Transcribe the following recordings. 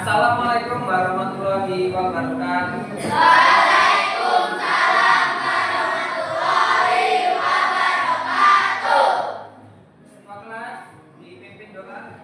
Assalamualaikum warahmatullahi wabarakatuh. Waalaikumsalam warahmatullahi wabarakatuh. Semua kelas dipimpin doa.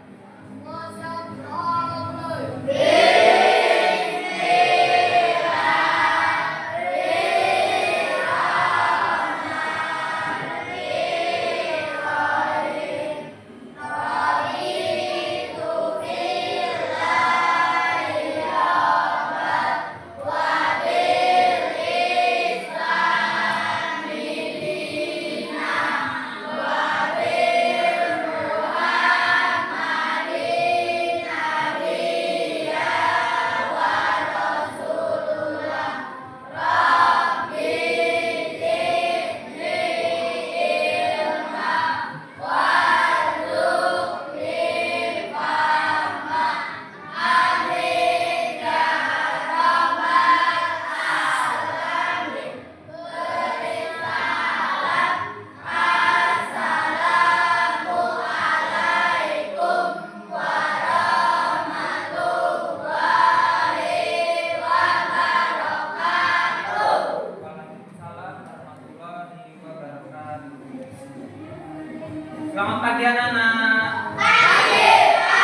Selamat pagi anak-anak. Luar biasa,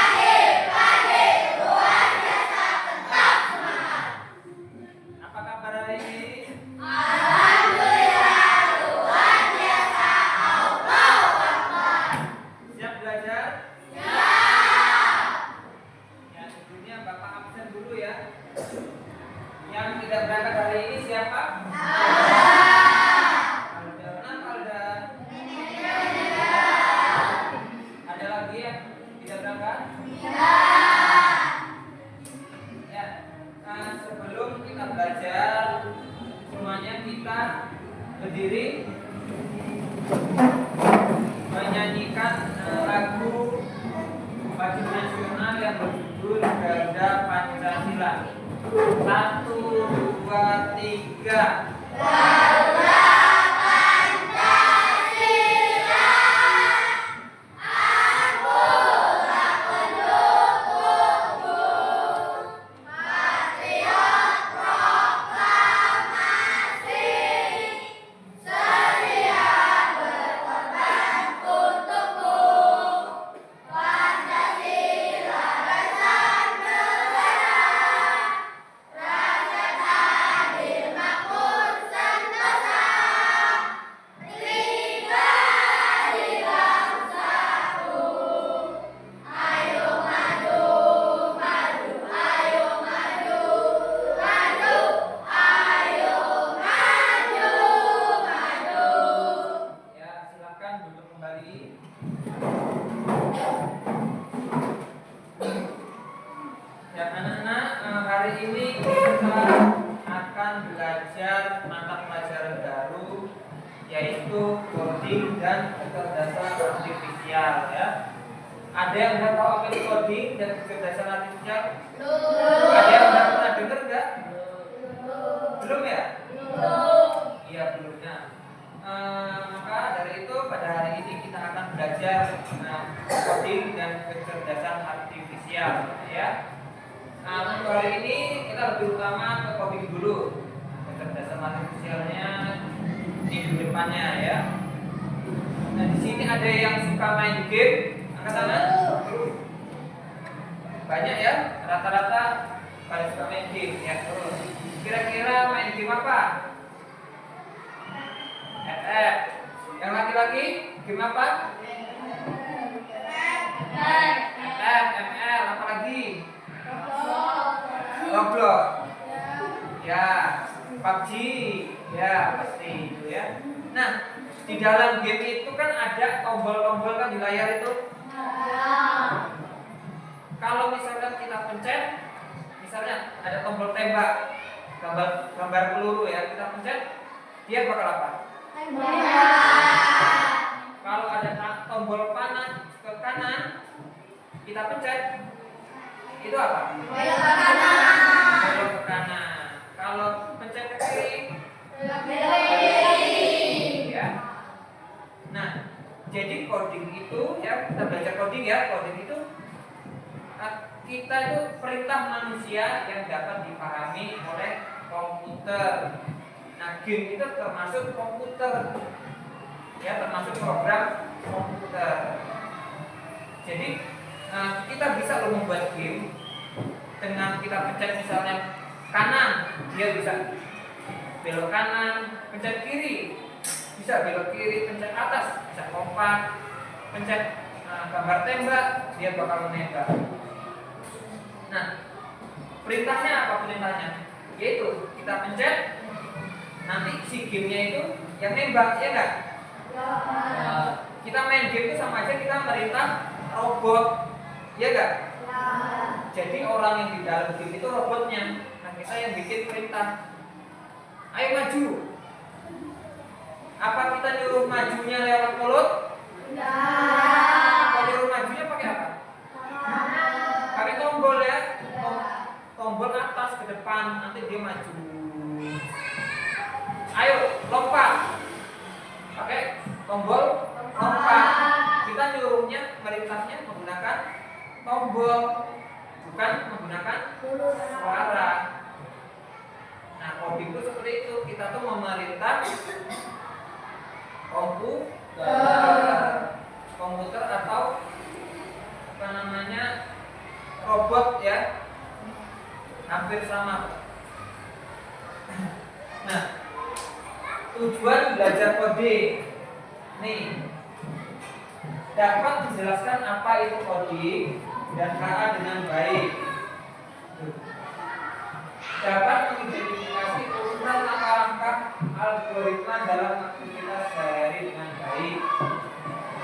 tetap semangat. Apa kabar hari ini? Alhamdulillah, luar biasa. Allahu Akbar. Siap belajar? Siap. Ya, sebelumnya Bapak absen dulu ya. Yang tidak berangkat hari ini siapa? Alda. Kenapa Alda? Ada lagi yang tidak berangkat? Ya, sebelum kita belajar, semuanya kita berdiri menyanyikan lagu wajib nasional yang berjudul Garda Pancasila. 1, 2, 3. Ya, silakan duduk kembali. Ya, anak-anak, hari ini kita akan belajar mata pelajaran baru, yaitu coding dan kecerdasan artifisial ya. Ada yang udah tahu apa itu coding dan kecerdasan artifisial? Ada yang udah pernah dengar nggak? Belum ya? Iya, belum. Maka dari itu pada hari ini kita akan belajar coding dan kecerdasan artifisial ya. Untuk hari ini kita lebih utama ke coding dulu. Kecerdasan artifisialnya minggu depannya ya. Nah, di sini ada yang suka main game, angkat tangan. Banyak ya, rata-rata pada suka main game ya. Kira-kira main game apa? FF. Yang laki-laki game apa? FF, ML, apa lagi? Roblox. Ya, PUBG. Ya, pasti itu ya. Nah, di dalam game itu kan ada tombol-tombol kan di layar itu. Kalau misalkan kita pencet, misalnya ada tombol tembak, gambar peluru ya, kita pencet, dia bakal apa? Kalau ada tombol panah ke kanan, kita pencet, itu apa? Belok ke kanan. Kalau pencet ke kiri, ya. Nah, jadi coding itu ya, kita belajar coding ya, coding itu kita itu perintah manusia yang dapat dipahami oleh komputer. Nah, game itu termasuk komputer, ya, termasuk program komputer. Jadi kita bisa loh membuat game dengan kita pencet misalnya kanan, dia bisa belok kanan, pencet kiri bisa belok kiri, pencet atas bisa lompat, pencet gambar tembak dia bakal menembak. Nah, perintahnya apa perintahnya? Yaitu kita pencet, nanti si gamenya itu yang nembak, ya enggak? Kita main game itu sama aja kita merintah robot, ya enggak? Jadi orang yang di dalam game itu robotnya, nah kita yang bikin perintah. Ayo maju. Apa kita nyuruh majunya lewat mulut? Kalau nyuruh majunya pakai apa? Pakai tombol, ya. Tombol atas ke depan, nanti dia maju. Ayo lompat. Pakai tombol lompat. Kita nyuruhnya, merintahnya menggunakan tombol, bukan menggunakan suara. Nah, coding itu seperti itu. Kita tuh memerintah komputer atau apa namanya robot, ya, hampir sama. Nah, tujuan belajar coding nih dapat menjelaskan apa itu coding dan KA dengan baik, dapat mengidentifikasi urutan langkah-langkah algoritma dalam aktivitas sehari dengan baik,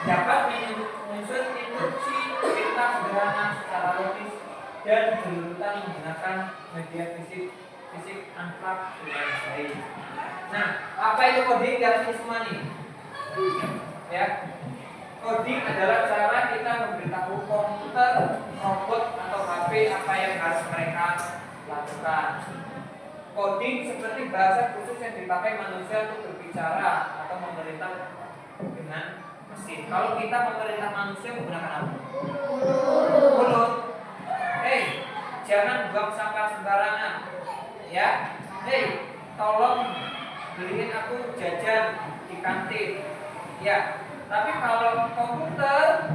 dapat menyusun instruksi perintah sederhana secara logis dan berurutan menggunakan media fisik angka dengan baik. Nah, apa itu coding? Lihat ini semua nih, ya. Coding adalah cara kita memberitahu komputer, robot atau HP apa yang harus mereka lakukan. Coding seperti bahasa khusus yang dipakai manusia untuk berbicara atau memerintah dengan mesin. Kalau kita memerintah manusia menggunakan apa? Mulut. Hei, jangan buang sampah sembarangan, ya. Hei, tolong beliin aku jajan di kantin, ya. Tapi kalau komputer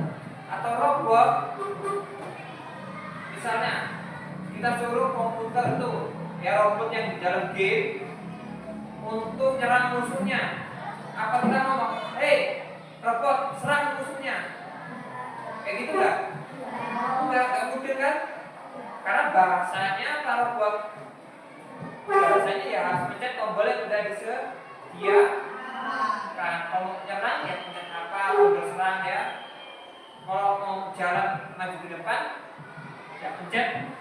atau robot, misalnya kita suruh komputer tuh, ya, robot yang di dalam game untuk nyerang musuhnya, apa kita ngomong, hei robot serang musuhnya, kayak gitu nggak? Nggak mungkin kan? Karena bahasanya kalau buat bahasanya ya harus pencet tombol yang udah disediakan. Kalau nyerang ya pencet apa, tombol serang, ya. Kalau mau jalan maju ke depan ya pencet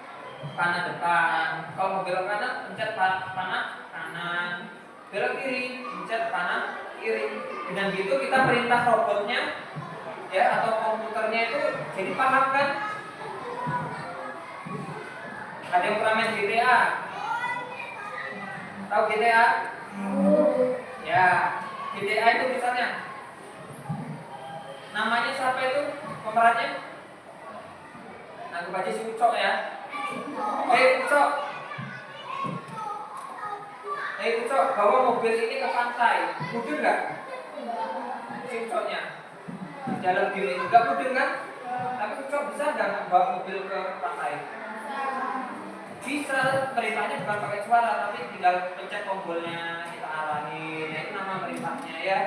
panah depan. Kalau mau belok kanan pencet panah kanan. Belok kiri pencet panah kiri. Dengan gitu kita perintah robotnya, ya, atau komputernya itu jadi paham kan? Ada yang pernah main GTA? Tahu GTA? Ya, GTA itu misalnya namanya siapa itu pemerannya? Anggap aja si Ucok, ya. Ucok. Ucok, bawa mobil ini ke pantai. Mudeng nggak? Si Ucoknya di dalam game itu nggak mudeng kan? Tapi Ucok bisa nggak bawa mobil ke pantai? Bisa. Perintahnya bukan pakai suara, tapi tinggal pencet tombolnya, kita arahin. Nah, itu nama perintahnya, ya.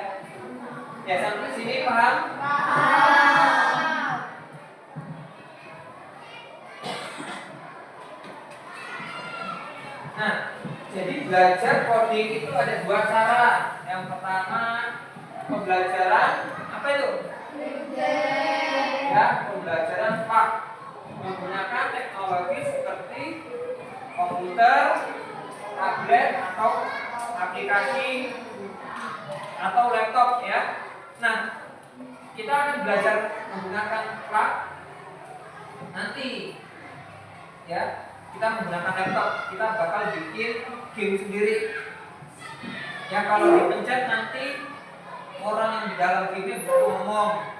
Ya, sampai sini paham? Nah, jadi belajar coding itu ada dua cara. Yang pertama, pembelajaran apa itu? Ya, pembelajaran FAK menggunakan teknologi seperti komputer, tablet atau aplikasi atau laptop, ya. Nah, kita akan belajar menggunakan FAK nanti, ya. Kita menggunakan laptop, kita bakal bikin game sendiri. Ya, kalau dipencet nanti orang yang di dalam game bisa ngomong.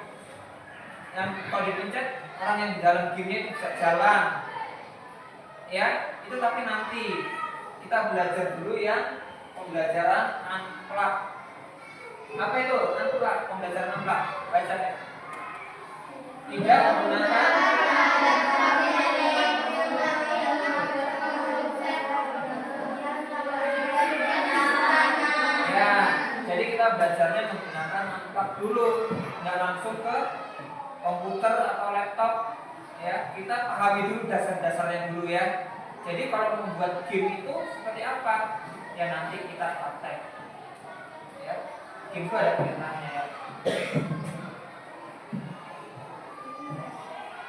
Yang kalau dipencet orang yang di dalam gamenya itu bisa jalan, ya itu. Tapi nanti kita belajar dulu yang pembelajaran akhlak. Apa itu akhlak? Pembelajaran akhlak, baca ya. Tidak menggunakan ya, jadi kita belajarnya menggunakan akhlak dulu, nggak langsung ke komputer atau laptop, ya. Kita pahami dulu dasar-dasarnya dulu ya. Jadi kalau membuat game itu seperti apa, ya nanti kita praktek, ya. Game itu ada perintahnya ya.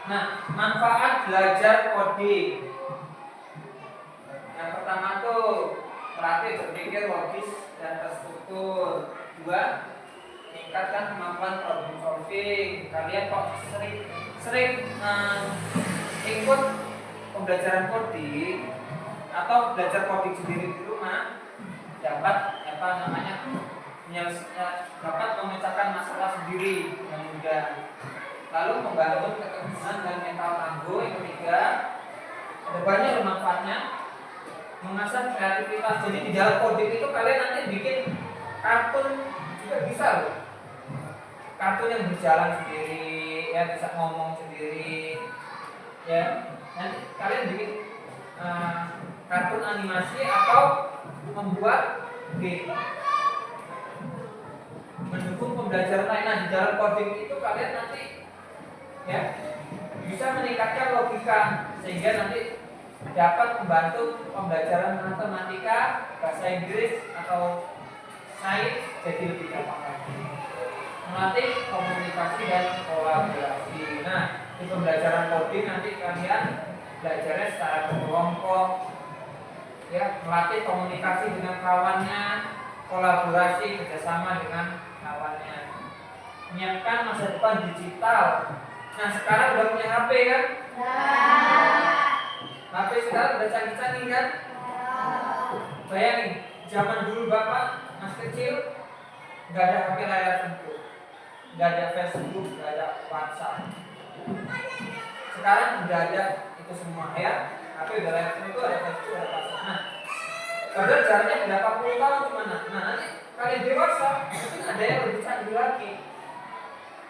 Nah, manfaat belajar coding. Yang pertama tuh melatih berpikir logis dan terstruktur. 2, meningkatkan kemampuan problem solving. Kalian kok sering ikut pembelajaran coding atau belajar coding sendiri di rumah, dapat dapat memecahkan masalah sendiri yang mudah. Lalu membangun keteguhan dan mental tangguh. Yang ketiga, ada banyak manfaatnya, mengasah kreativitas. Jadi di dalam coding itu kalian nanti bikin kartun juga bisa loh. Kartun yang berjalan sendiri, ya bisa ngomong sendiri, ya. Nanti kalian bikin kartun animasi atau membuat game. Mendukung pembelajaran lain. Nah, di dalam coding itu kalian nanti ya bisa meningkatkan logika sehingga nanti dapat membantu pembelajaran matematika, bahasa Inggris atau sains jadi lebih gampang lagi. Melatih komunikasi dan kolaborasi. Nah, di pembelajaran coding nanti kalian belajarnya secara berkelompok, ya, melatih komunikasi dengan kawannya, kolaborasi kerjasama dengan kawannya, menyiapkan masa depan digital. Nah, sekarang udah punya HP kan? HP sekarang udah canggih-canggih kan? Bayangin, zaman dulu bapak masih kecil nggak ada HP layar sentuh, nggak ada Facebook, nggak ada WhatsApp. Sekarang udah ada itu semua ya. HP udah layar sentuh, ada Facebook, ada WhatsApp. Nah, padahal jaraknya berapa puluh tahun gimana? Nah, nanti kalian dewasa mungkin ada yang lebih canggih lagi.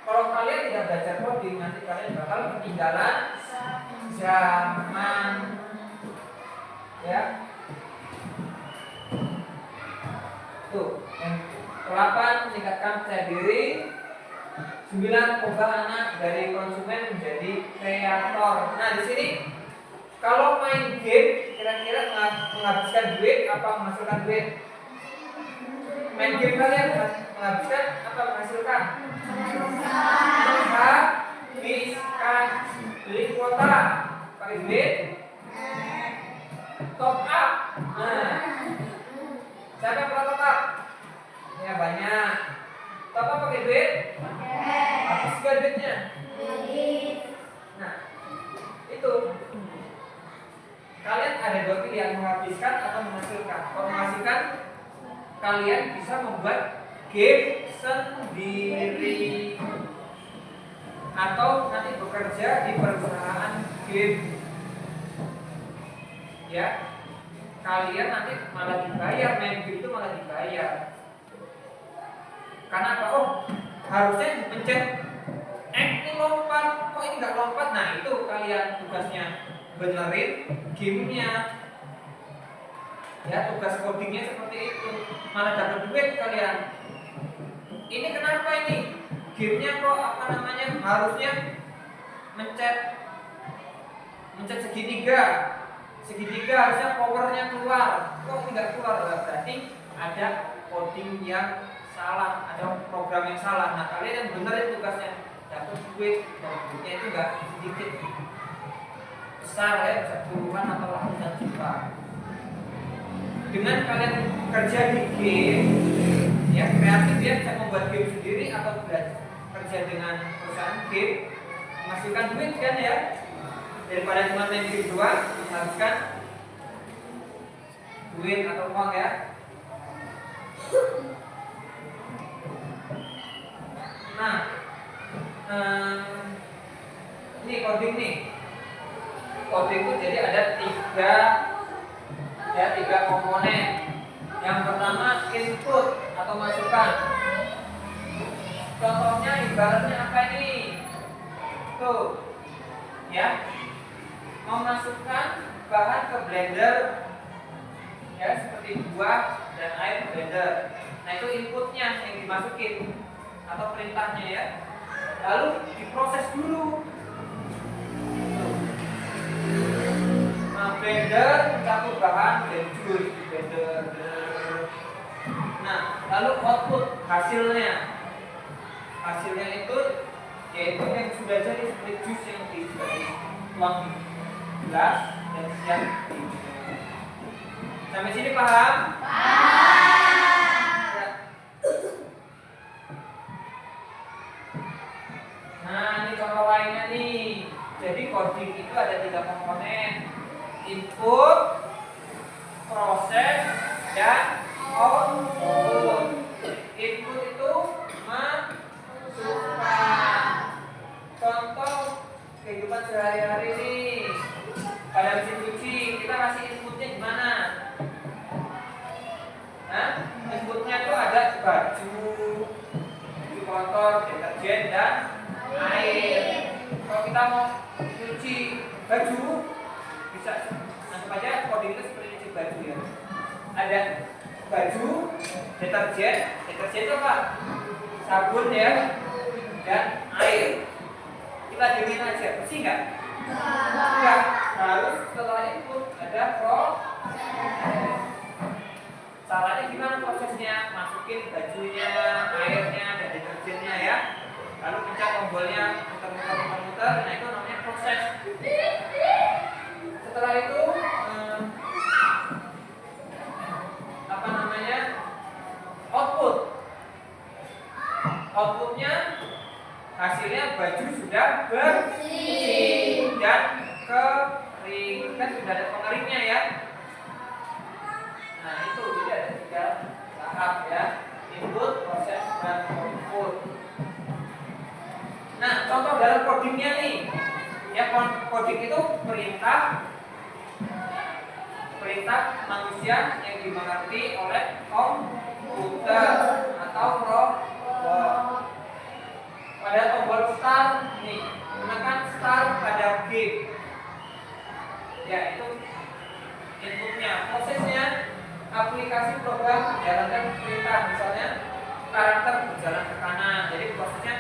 Kalau kalian tidak belajar coding, nanti kalian bakal ketinggalan zaman, ya. Tuh, yang ke-8, meningkatkan percaya diri. 9, ubah anak dari konsumen menjadi kreator. Nah, di sini kalau main game kira-kira menghabiskan duit apa menghasilkan duit? Main game kalian menghabiskan apa menghasilkan? Menghabiskan. Beli kuota pakai duit, top up. Nah, siapa yang top up? Ya banyak. Top up pakai duit? Habis juga duitnya. Nah, itu kalian ada dua pilihan, menghabiskan atau menghasilkan. Kalau menghasilkan, kalian bisa membuat game sendiri atau nanti bekerja di perusahaan game, ya. Kalian nanti malah dibayar, main game itu malah dibayar. Karena apa? Oh, harusnya pencet ini lompat, kok ini nggak lompat? Nah, itu kalian tugasnya benerin gamenya, ya. Tugas codingnya seperti itu, malah dapat duit kalian. Ini kenapa ini? Gamenya kok harusnya mencet segitiga harusnya powernya keluar, kok nggak keluar? Berarti ada coding yang salah, ada program yang salah. Nah, kalian yang benerin tugasnya, dapat duit, dan duitnya itu nggak sedikit, besar ya, bisa puluhan atau ratusan juta. Dengan kalian kerja di game, ya, kreatif ya, bisa membuat game sendiri atau kerja dengan perusahaan game, menghasilkan duit kan ya, daripada cuma main game doang, menghabiskan duit atau uang ya. Nah, Ini coding nih. Coding itu jadi ada tiga komponen. Yang pertama input atau masukan. Contohnya ibaratnya apa ini? Tuh, ya, memasukkan bahan ke blender, ya seperti buah dan air blender. Nah itu inputnya yang dimasukin atau perintahnya ya. Lalu diproses dulu. Nah, blender mencampur bahan dan jus di blender. Nah, lalu output hasilnya itu yaitu yang sudah jadi seperti jus yang dituang di gelas dan siap diminum. Sampai sini paham? Ya. Nah, ini contoh lainnya nih. Jadi coding itu ada 3 komponen: input, proses, dan output. Input itu masukkan. Contoh kehidupan sehari-hari nih. Pada mesin cuci kita kasih inputnya gimana? Nah, inputnya tuh ada baju kotor, deterjen, dan air. Kalau kita mau cuci baju, bisa langsung aja coding itu seperti cuci baju ya. Ada baju, deterjen itu apa? Sabun ya, dan air. Kita diemin aja, bersih nggak? Enggak. Harus setelah input ada proses. Caranya gimana prosesnya? Masukin bajunya, airnya, dan deterjennya ya. Lalu pencet tombolnya, muter-muter. Nah itu namanya proses. Setelah itu output. Outputnya hasilnya baju sudah bersih dan kering. Kan sudah ada pengeringnya ya. Nah itu jadi ada 3 tahap ya: input, proses, dan output. Nah contoh dalam codingnya nih, ya coding itu perintah manusia yang dimengerti oleh komputer atau robot. Pada tombol start nih, gunakan start pada game. Ya itu inputnya. Prosesnya aplikasi program menjalankan perintah, misalnya karakter berjalan ke kanan. Jadi prosesnya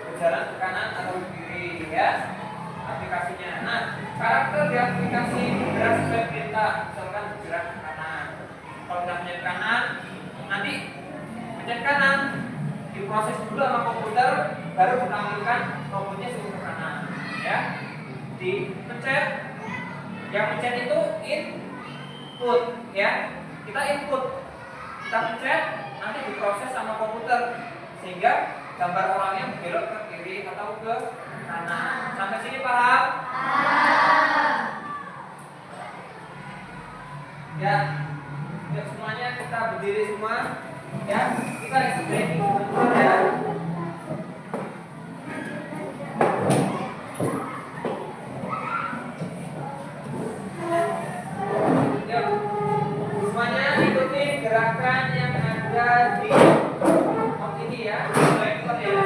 berjalan ke kanan atau ke kiri ya aplikasinya. Nah karakter di aplikasi bergerak sesuai perintah, misalkan bergerak ke kanan. Kalau kita pencet kanan, nanti pencet kanan diproses dulu sama komputer, baru ditampilkan robotnya suruh ke kanan ya. Dipencet, yang pencet itu input ya, kita input, kita pencet, nanti diproses sama komputer sehingga gambar orangnya belok ke kiri atau ke kanan. Sampai sini paham? Ya, yuk semuanya kita berdiri semua ya, kita explain sebentar ya. Yuk, semuanya ikuti gerakan yang ada di ini ya, rekor ya.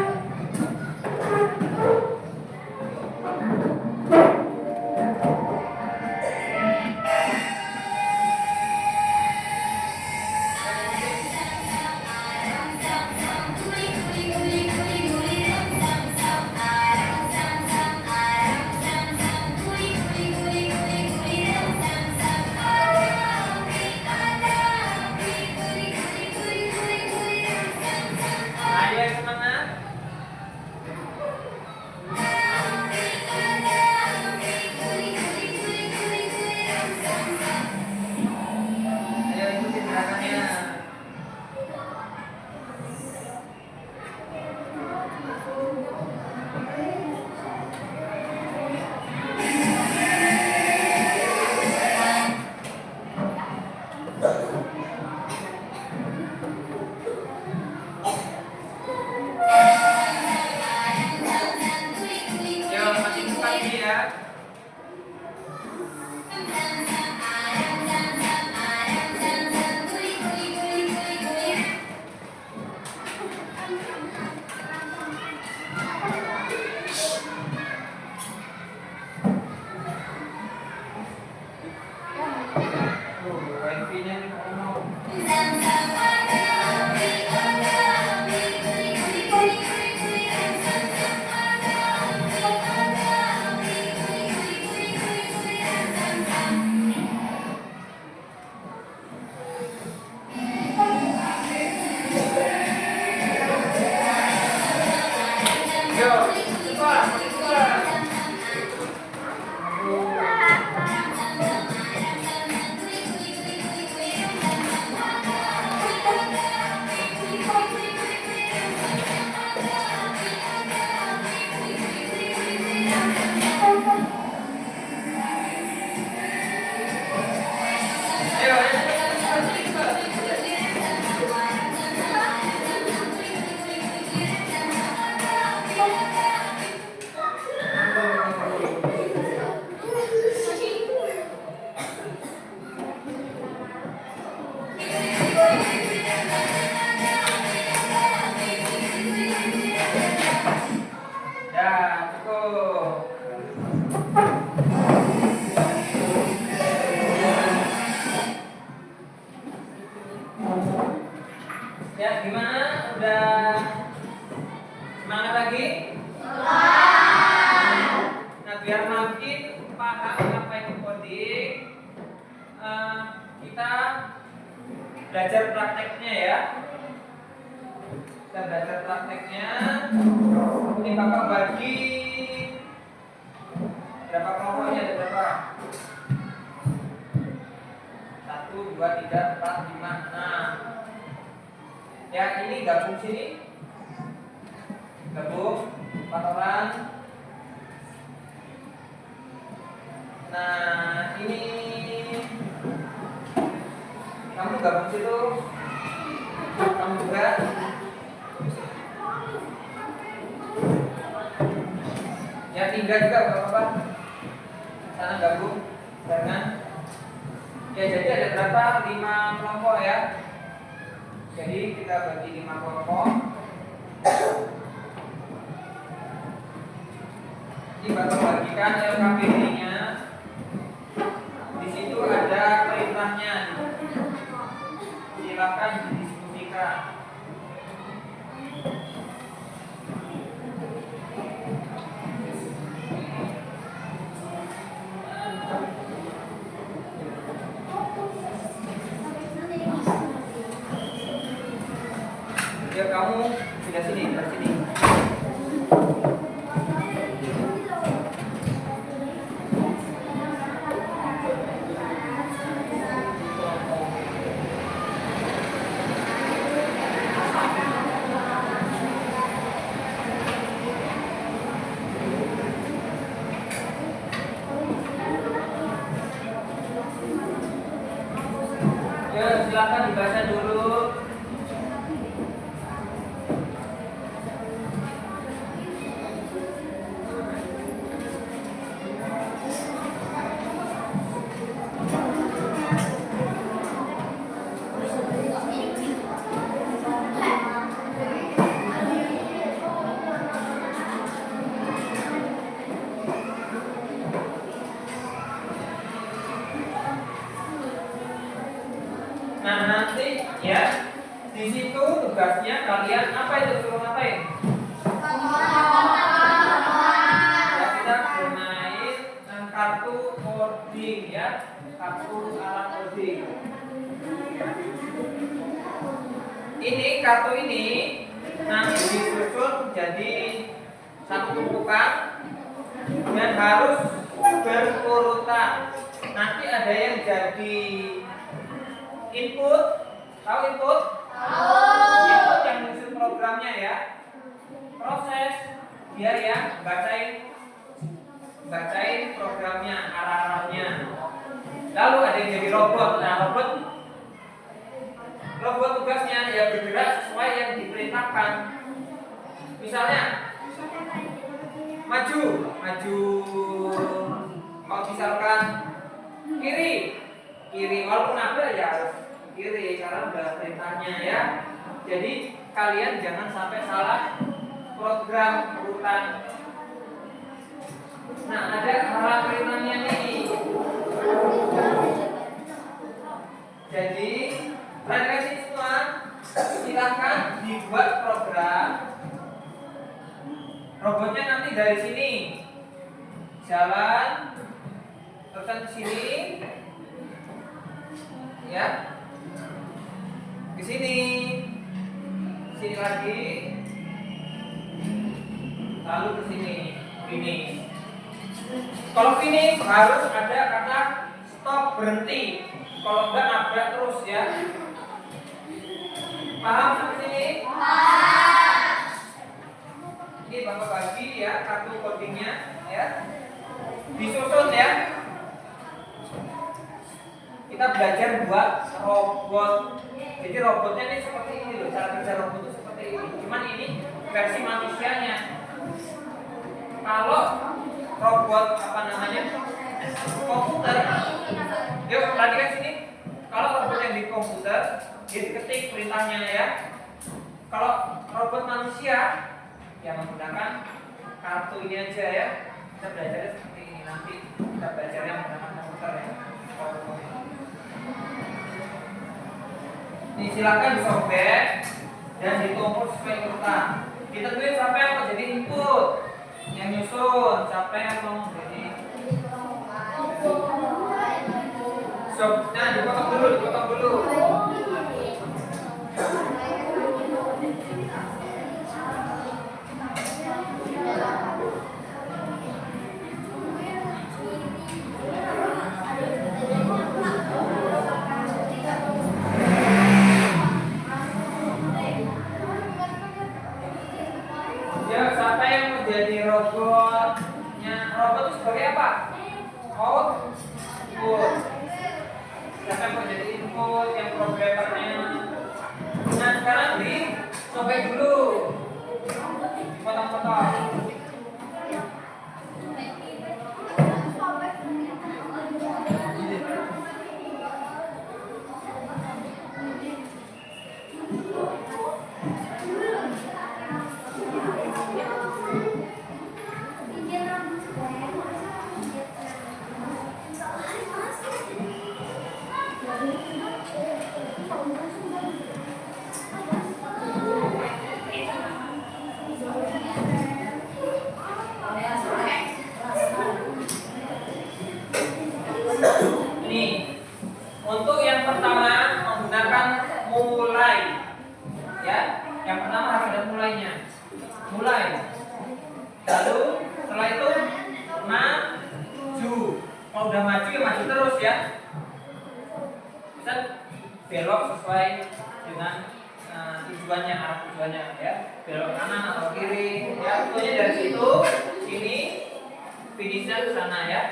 kita belajar prakteknya ya. Kita belajar prakteknya. Ini Bapak bagi berapa kelompoknya? Ada berapa? 1, 2, 3, 4, 5, 6. Ya, ini gabung sini. Gabung 4 orang. Nah, ini kamu gabung situ. Kamu juga. Ya, 3 juga Bapak. Sana gabung. Jangan. Ya, jadi ada berapa? 5 kelompok ya. Jadi kita bagi 5 kelompok. Ini Bapak bagikan LKPD-nya. Di situ ada perintahnya. Silakan didiskusikan. Ya, kamu sudah sini, dari sini. Ya, silakan dibaca dulu. Nah, nanti ya di situ tugasnya kalian apa itu, suruh ngapain? Ya, kita bermain kartu coding ya, kartu alat coding. Ini kartu ini nanti disusun jadi satu tumpukan dan harus berurutan. Nanti ada yang jadi input, tahu input? Input yang menyusun programnya ya. Proses dia yang bacain programnya, arah-arahnya. Lalu ada yang jadi robot. Nah, robot tugasnya ya bergerak sesuai yang diperintahkan. Misalnya maju. Kalau misalkan kiri, walaupun ada ya harus kiri karena udah perintahnya ya. Jadi kalian jangan sampai salah program urutan. Nah, ada arah perintahnya nih. Jadi perhatikan sini semua. Silahkan dibuat program. Robotnya nanti dari sini jalan terus ke sini. Ya, ke sini lagi, lalu ke sini, finish. Kalau finish harus ada kata stop, berhenti. Kalau enggak nabrak terus ya. Paham sampai sini? Ini Bapak bagi ya kartu codingnya ya. Disusun ya. Kita belajar buat robot. Jadi robotnya ini seperti ini loh, cara kerja robot itu seperti ini. Cuman ini versi manusianya. Kalau robot komputer, yuk perhatikan sini. Kalau robot yang di komputer, dia diketik perintahnya ya. Kalau robot manusia yang menggunakan kartu ini aja ya. Kita belajarnya seperti ini, nanti kita belajarnya menggunakan komputer ya. Ini silakan disobek dan ditumpuk sesuai urutan. Ditentuin siapa yang mau jadi input, yang nyusun, siapa yang mau jadi Nah, dipotong dulu, dipotong dulu. Ya, siapa yang mau jadi robotnya? Robot itu sebagai apa? Output. Siapa yang mau jadi input, yang programmernya? Nah, sekarang disobek dulu. Potong-potong. Nih, untuk yang pertama menggunakan mulai. Ya, yang pertama harus ada mulainya. Mulai. Lalu setelah itu maju. Kalau udah maju ya maju terus ya. Bisa belok sesuai dengan tujuannya, arah tujuannya ya. Belok kanan atau kiri. Ya, pokoknya dari situ sini finishnya ke sana ya.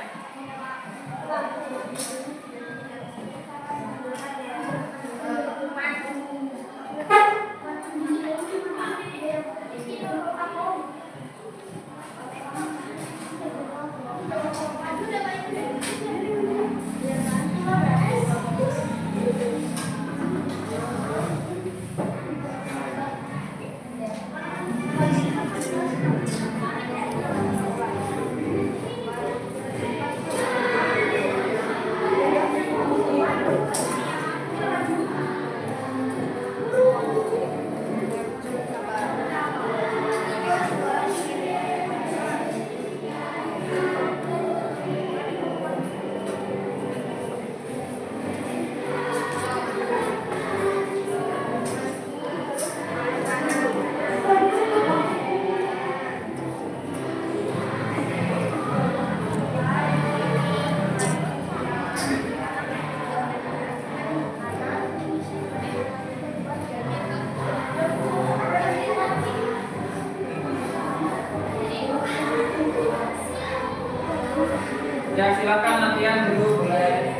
Ya, silakan latihan dulu boleh.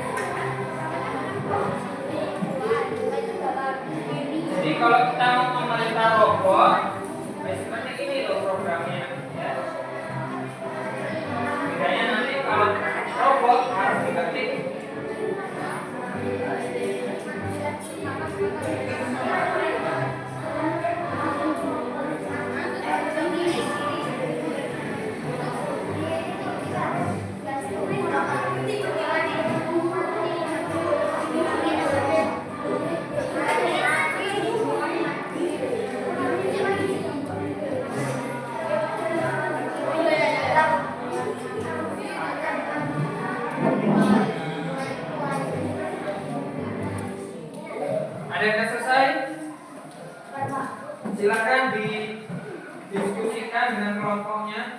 Jadi kalau kita mau memerintah robot, seperti ini loh programnya ya. Bedanya nanti kalau robot harus diketik. Ada yang sudah selesai? Silakan didiskusikan dengan kelompoknya.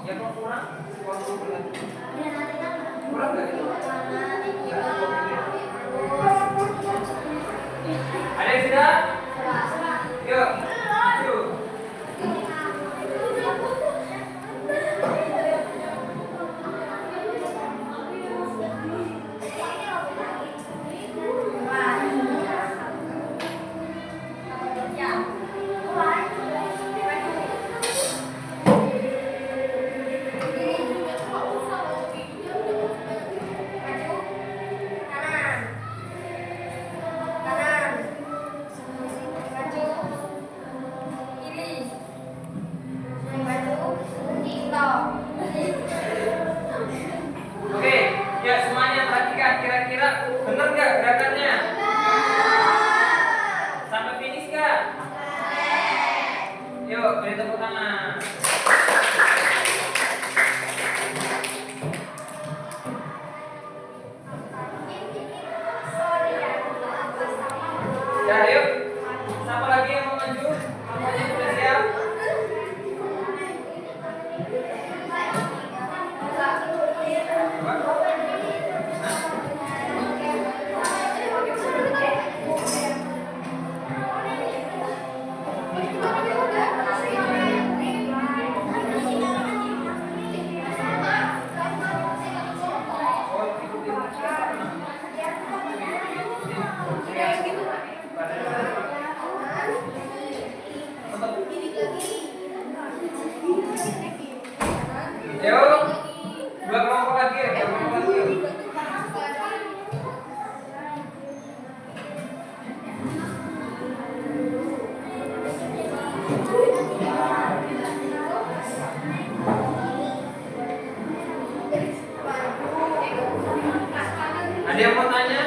Ya kalau kurang, kurang nggak itu? Ada yang sudah? Yuk, maju. Yuk, beri tepuk tangan. Ya, yuk. Siapa lagi yang mau maju? Kamunya sudah siap? Yuk, dua kelompok lagi ya, dua kelompok lagi yuk. Ada yang mau tanya?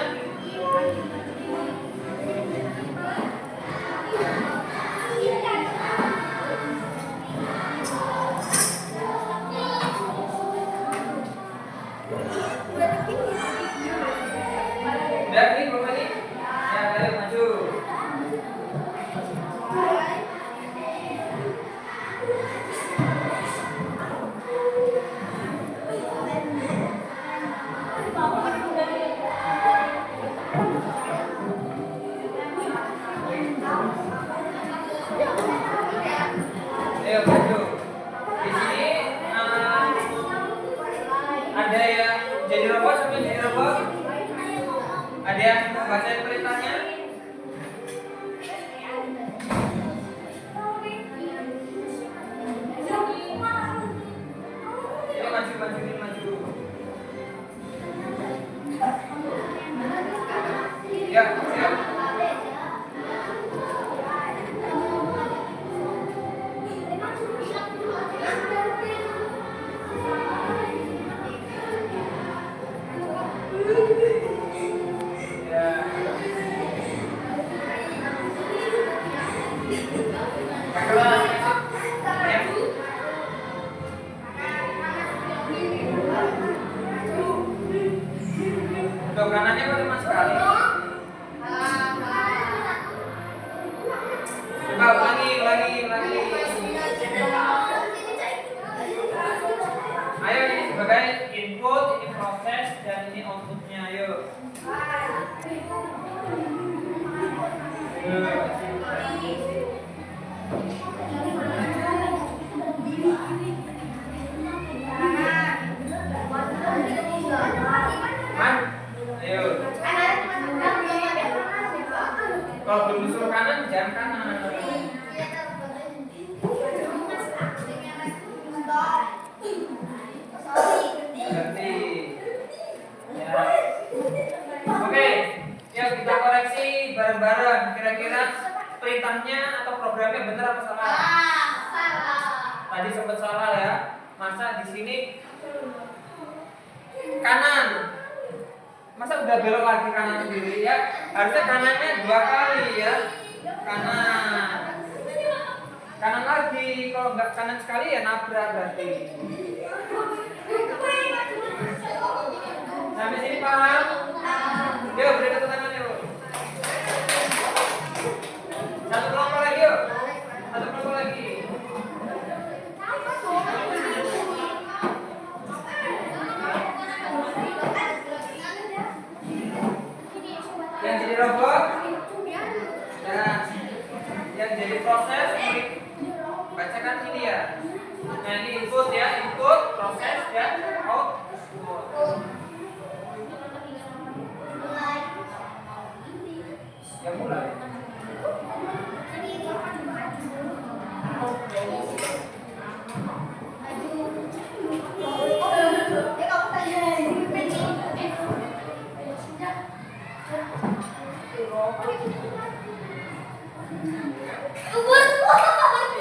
Udah nih, Bapak nih. Ya, ayo maju. Ayo maju. Di sini ada yang jadi robot sampai jadi robot. Ada yang mau bacain perintahnya? Ayo maju, maju, maju. Ya, siap. Ya. Kakak, ya. Untuk kanannya bagaimana sekali? Coba ulangi. Ayo, ini sebagai input, ini proses, dan ini outputnya. Ayo. Man, ayo. Kalau belum disuruh kanan, jangan kanan. Berarti. Ya. Oke, yuk kita koreksi bareng-bareng. Kira-kira perintahnya atau programnya benar apa salah? Tadi sempat salah ya. Masa di sini kanan? Masa udah belok lagi kanan sendiri ya? Harusnya kanannya 2 kali ya. Kanan lagi. Kalau nggak kanan sekali ya nabrak berarti. Sampai sini paham? Yuk, beri tepuk tangan yuk. Satu kelompok lagi yuk. Satu kelompok lagi. Yang jadi robot dan yang jadi proses, bacakan ini ya. Nah, ini input ya, input, proses ya, output. Yang mulai.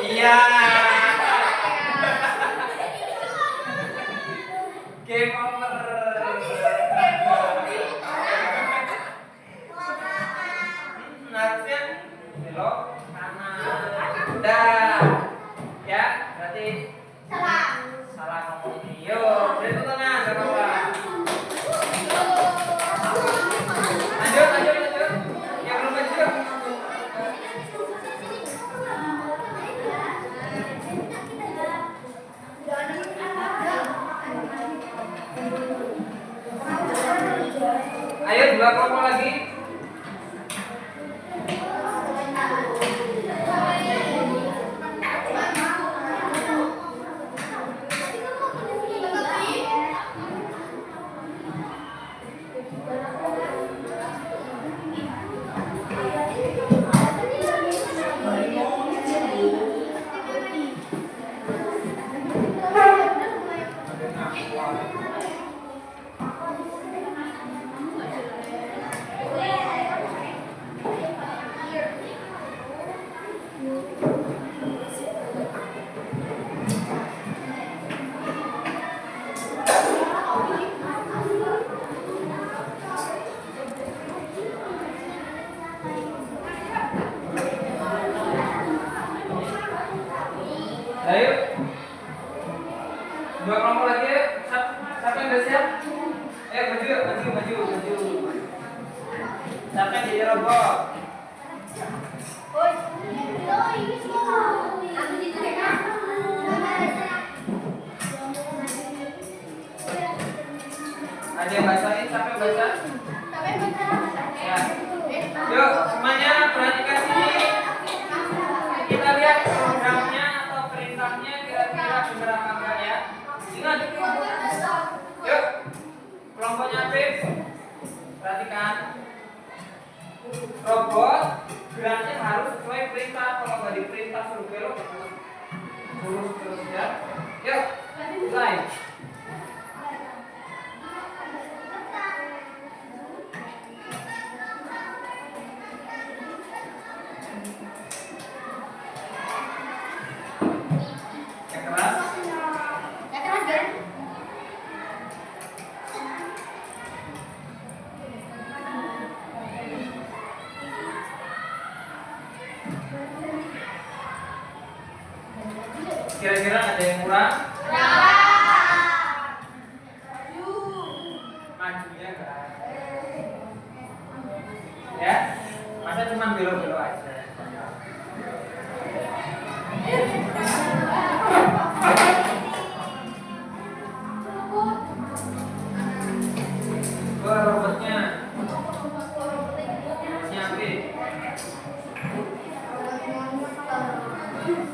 Iya. Game over. Nah, Ayo, dua kelompok lagi ya. Siapa yang udah siap? Maju yuk, maju. Siapa yang jadi robot? Ada yang bacain? Siapa yang baca? Ya. Yuk, semuanya perhatikan sini. Kita lihat programnya atau perintahnya kira-kira benar apa enggak ya. Ingat. Yuk, kelompoknya Afif. Perhatikan. Robot geraknya harus sesuai perintah. Kalau nggak diperintah suruh belok, lurus terus ya. Yuk, mulai. Yang keras. Kira-kira ada yang kurang? Majunya enggak? Ya? Masa cuma belok-belok aja? Robotnya Afif.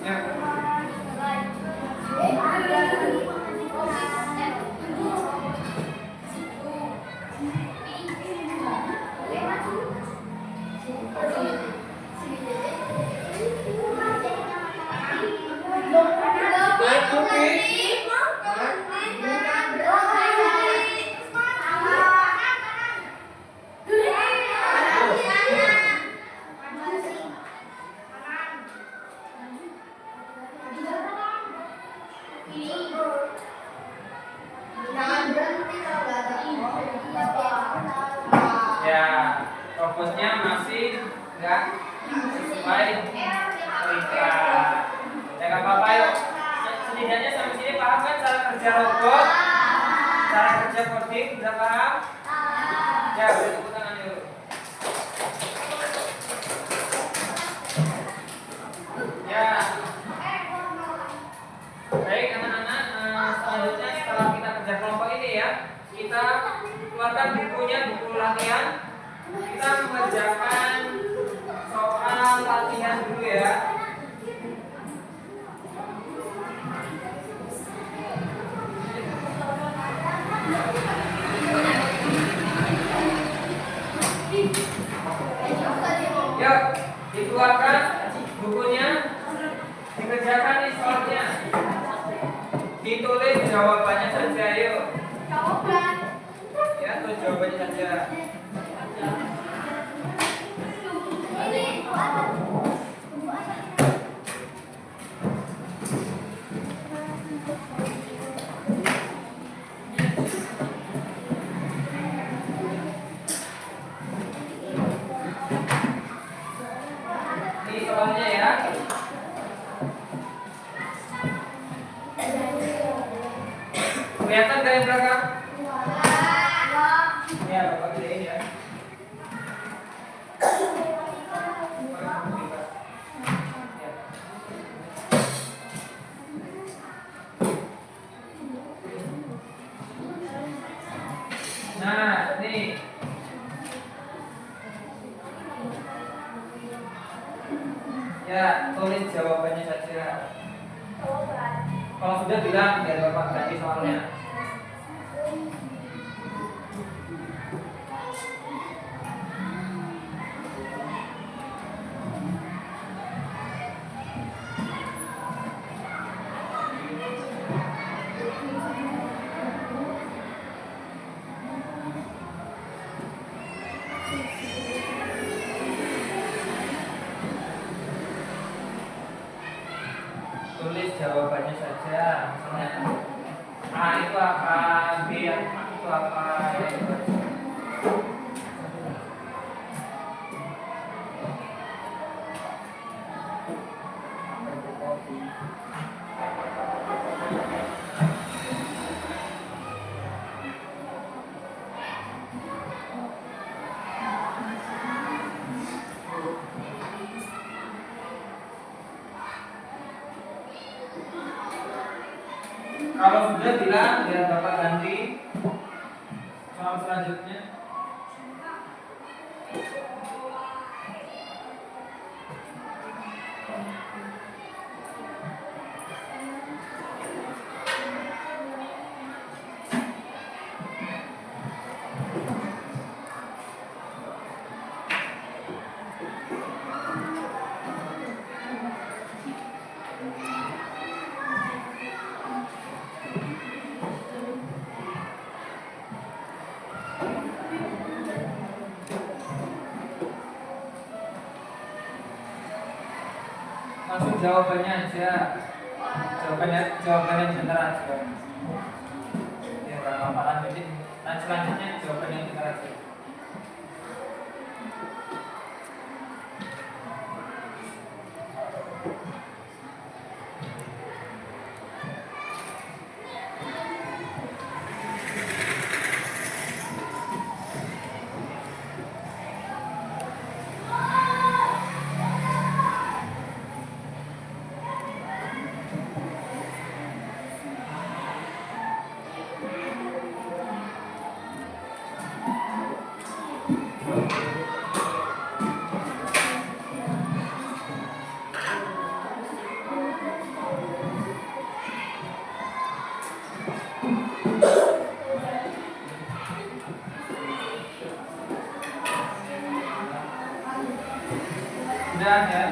Ya. Ya, robotnya masih enggak sesuai perintah. Ya nggak apa-apa yuk. Setidaknya sampai sini paham kan cara kerja robot, cara kerja coding, udah paham? Ya, beri tepuk tangan yuk. Ya. Baik anak-anak, selanjutnya setelah kita kerja kelompok ini ya, kita keluarkan bukunya, buku latihan. Kita mengerjakan soal latihan dulu ya. Yuk, dikeluarkan bukunya, dikerjakan nih soalnya. Ditulis jawabannya saja, yuk. Ya, tulis jawabannya saja. Ini soalnya ya. Kelihatan dari belakang? Ya, Bapak gedein ya. Nah, nih. Ya, tulis jawabannya saja. Kalau sudah bilang biar Bapak ganti soalnya. tulis jawabannya saja. Misalnya A itu apa, B itu apa, ya itu aja. Kalau sudah bilang, biar Bapak ganti soal selanjutnya. Langsung jawabannya aja. Jawabannya benar aja. Ya nggak apa-apa, lanjutin. Dan selanjutnya jawabannya benar aja. Sudah ya?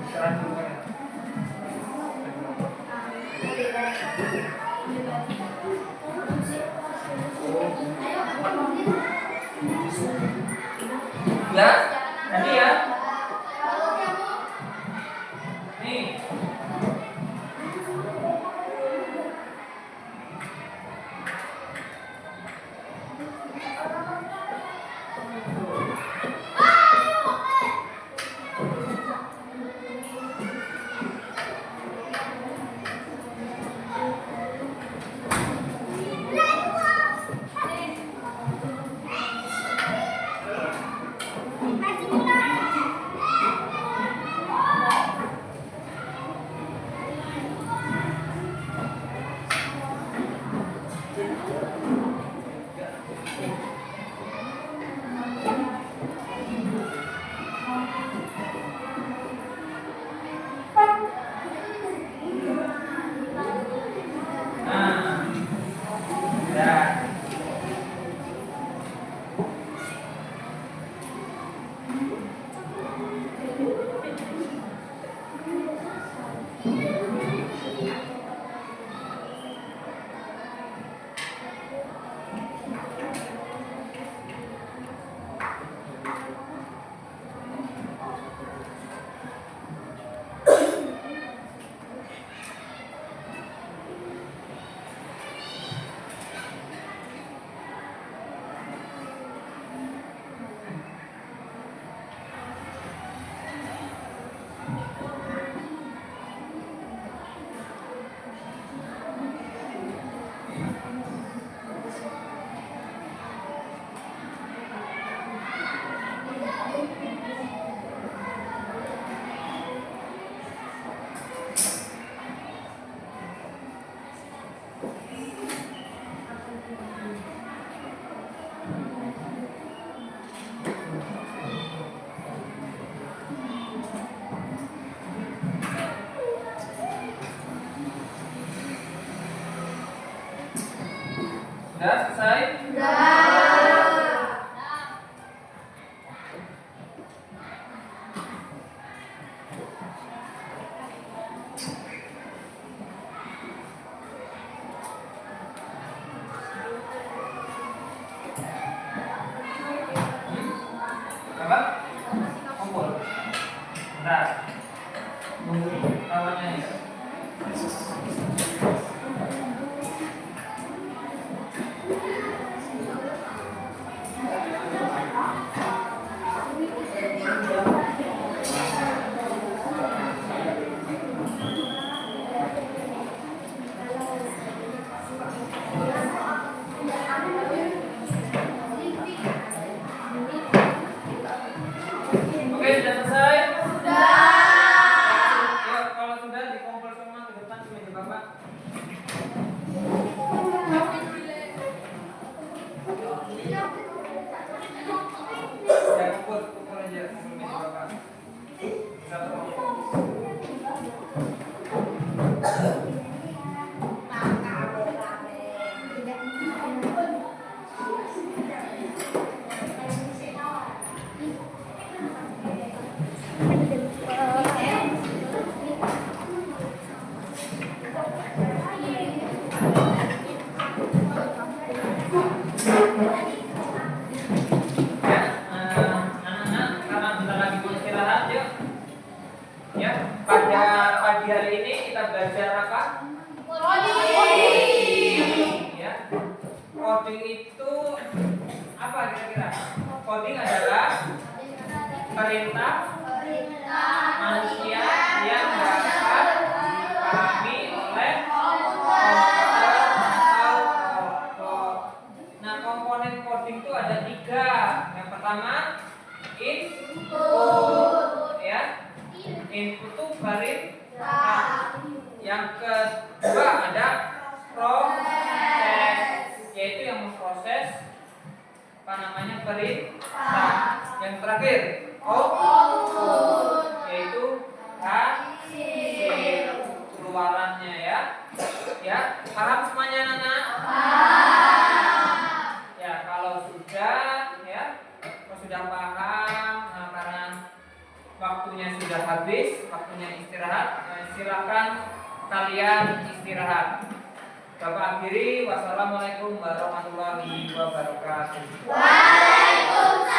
Sekarang dulu ya. Ya, nanti ya. Nih. Nah, ya. Oke, sudah selesai? Ya, kalau sudah dikumpul semua ke depan ke meja Bapak. Ya, kumpul aja ke meja Bapak. Satu. Ya, anak-anak, karena bentar lagi mau istirahat, yuk. Ya, pada pagi hari ini kita belajar apa? Ya, coding itu apa kira-kira? Coding adalah perintah manusia yang dapat dipahami oleh komputer atau robot. Nah, komponen coding itu ada 3. Yang pertama, input, ya. Input itu perintah. Yang kedua ada proses, yaitu yang memproses apa namanya perintah. Yang terakhir output, yaitu hasil keluarannya, ya. Ya, paham semuanya anak-anak? Ya, kalau sudah, ya, kalau sudah paham, karena waktunya sudah habis, waktunya istirahat, silakan kalian istirahat. Bapak akhiri, wassalamualaikum warahmatullahi wabarakatuh. Waalaikumsalam.